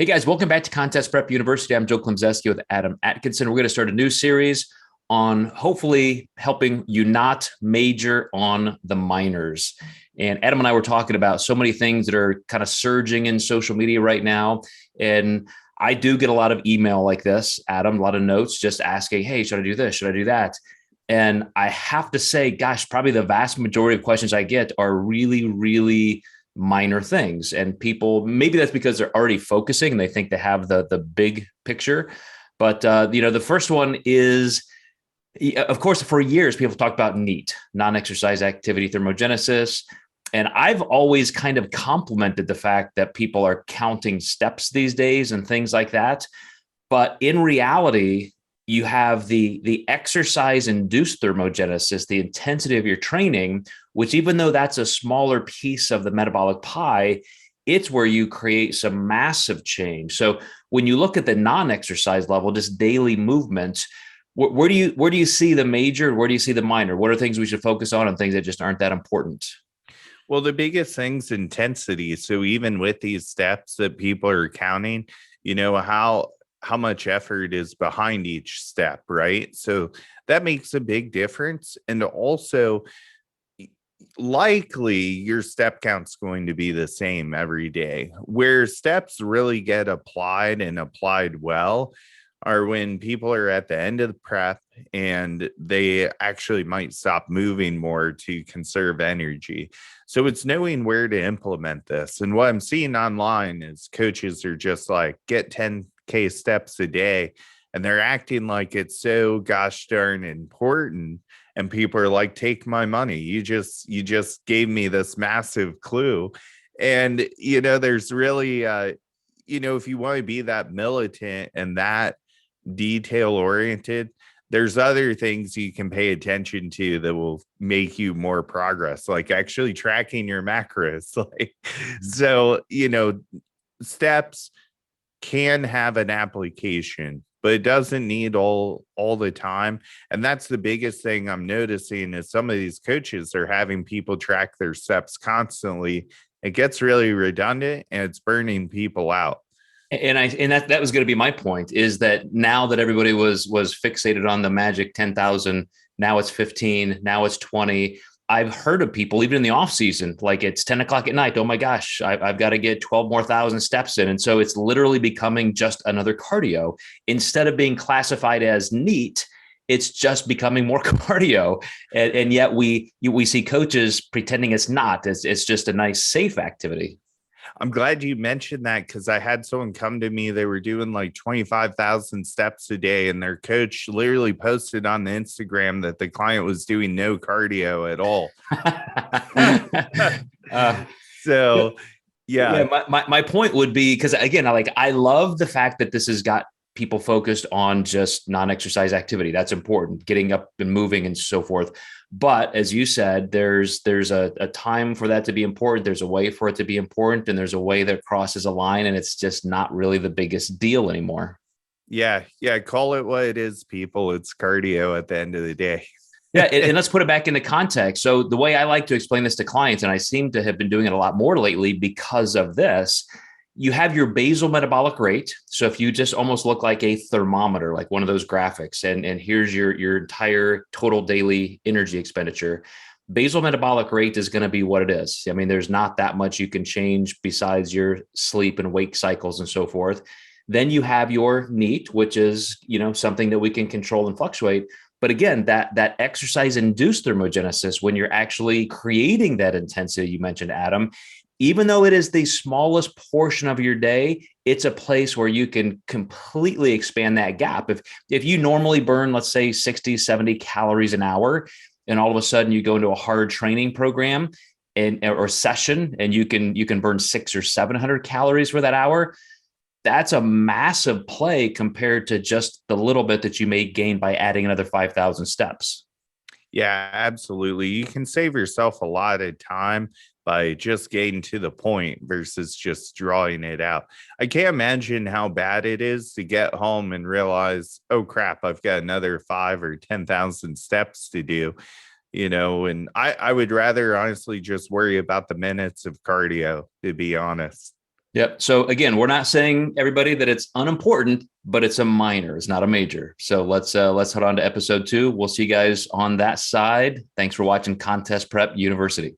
Hey guys, welcome back to Contest Prep University. I'm Joe Klemczewski with Adam Atkinson. We're going to start a new series on hopefully helping you not major on the minors. And Adam and I were talking about so many things that are kind of surging in social media right now. And I do get a lot of email like this, Adam, a lot of notes just asking, hey, should I do this? Should I do that? And I have to say, gosh, probably the vast majority of questions I get are really, really minor things. And people, maybe that's because they're already focusing and they think they have the big picture. But, the first one is, of course, for years, people talked about NEAT, non-exercise activity thermogenesis. And I've always kind of complimented the fact that people are counting steps these days and things like that. But in reality, you have the exercise-induced thermogenesis, the intensity of your training, which even though that's a smaller piece of the metabolic pie, it's where you create some massive change. So when you look at the non-exercise level, just daily movements, where do you see the major? Where do you see the minor? What are things we should focus on and things that just aren't that important? Well, the biggest thing's intensity. So even with these steps that people are counting, how much effort is behind each step, right? So that makes a big difference. And also, likely your step count's going to be the same every day. Where steps really get applied and applied well are when people are at the end of the prep and they actually might stop moving more to conserve energy. So it's knowing where to implement this. And what I'm seeing online is coaches are just like, get 10K steps a day, and they're acting like it's so gosh darn important. And people are like, take my money. You just gave me this massive clue. And, there's really, if you want to be that militant and that detail oriented, there's other things you can pay attention to that will make you more progress, like actually tracking your macros. Steps can have an application, but it doesn't need all the time. And that's the biggest thing I'm noticing is some of these coaches are having people track their steps constantly. It gets really redundant and it's burning people out. And that was going to be my point, is that now that everybody was fixated on the magic 10,000, now it's 15, now it's 20. I've heard of people, even in the off season, like it's 10 o'clock at night. Oh my gosh, I've got to get 12 more thousand steps in. And so it's literally becoming just another cardio. Instead of being classified as NEAT, it's just becoming more cardio. And yet we see coaches pretending it's not. It's just a nice, safe activity. I'm glad you mentioned that because I had someone come to me. They were doing like 25,000 steps a day, and their coach literally posted on the Instagram that the client was doing no cardio at all. My point would be, because again, I love the fact that this has got people focused on just non-exercise activity. That's important, getting up and moving and so forth. But as you said, there's a time for that to be important. There's a way for it to be important, and there's a way that crosses a line, and it's just not really the biggest deal anymore. Yeah. Call it what it is, people. It's cardio at the end of the day. Yeah. And let's put it back into context. So the way I like to explain this to clients, and I seem to have been doing it a lot more lately because of this, you have your basal metabolic rate. So if you just almost look like a thermometer, like one of those graphics, and here's your entire total daily energy expenditure, basal metabolic rate is going to be what it is. I mean, there's not that much you can change besides your sleep and wake cycles and so forth. Then you have your NEAT, which is, something that we can control and fluctuate. But again, that exercise-induced thermogenesis, when you're actually creating that intensity you mentioned, Adam, even though it is the smallest portion of your day, it's a place where you can completely expand that gap. If you normally burn, let's say 60, 70 calories an hour, and all of a sudden you go into a hard training program or session, and you can burn 600 or 700 calories for that hour, that's a massive play compared to just the little bit that you may gain by adding another 5,000 steps. Yeah, absolutely. You can save yourself a lot of time by just getting to the point versus just drawing it out. I can't imagine how bad it is to get home and realize, oh crap, I've got another 5 or 10,000 steps to do. And I would rather honestly just worry about the minutes of cardio, to be honest. Yep. So again, we're not saying, everybody, that it's unimportant, but it's a minor. It's not a major. So let's head on to episode 2. We'll see you guys on that side. Thanks for watching Contest Prep University.